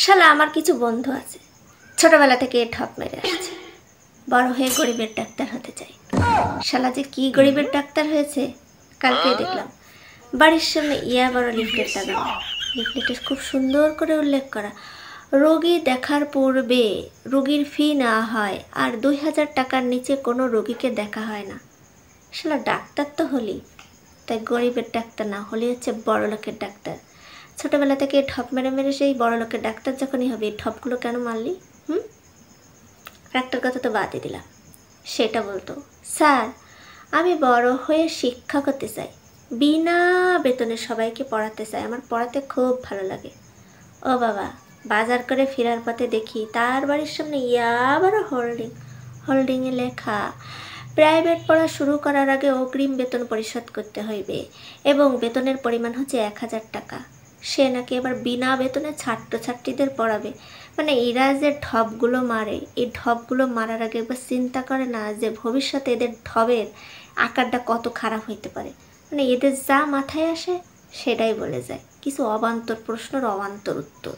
শালা আমার কিছু বন্ধু আছে ছোটবেলা থেকে ঠপ মেরে আসছে, বড় হয়ে গরিবের ডাক্তার হতে চাই। শালা যে কি গরিবের ডাক্তার হয়েছে কালকে দেখলাম। বাড়ির সামনে ইয়া বড় লিফলেট লাগানো, লিফলেটে খুব সুন্দর করে উল্লেখ করা, রোগী দেখার পূর্বে রোগীর ফি নেওয়া হয় আর 2000 টাকার নিচে কোনো রোগীকে দেখা হয় না। শালা ডাক্তার তো হলি, তাই গরিবের ডাক্তার না হলে হচ্ছে বড় লোকের ডাক্তার। ছোটবেলা থেকে ঠপ মেরে মেরে সেই বড় লোকের ডাক্তার যখনই হবে, এই ঠপগুলো কেন মারলি? ডাক্তার কথা তো বাদই দিলাম। সেটা বলতো, স্যার আমি বড় হয়ে শিক্ষা করতে চাই, বিনা বেতনে সবাইকে পড়াতে চাই, আমার পড়াতে খুব ভালো লাগে। ও বাবা, বাজার করে ফেরার পথে দেখি তার বাড়ির সামনে ইয়াবার হোল্ডিংয়ে লেখা, প্রাইভেট পড়া শুরু করার আগে অগ্রিম বেতন পরিশোধ করতে হইবে এবং বেতনের পরিমাণ হচ্ছে 1000 টাকা। সে নাকি এবার বিনা বেতনে ছাত্রছাত্রীদের পড়াবে। মানে এরা যে ঢপগুলো মারে, এই ঢপগুলো মারার আগে একবার চিন্তা করে না যে ভবিষ্যতে এদের ঢপের আকারটা কত খারাপ হইতে পারে। মানে এদের যা মাথায় আসে সেটাই বলে যায়, কিছু অবান্তর প্রশ্নের অবান্তর উত্তর।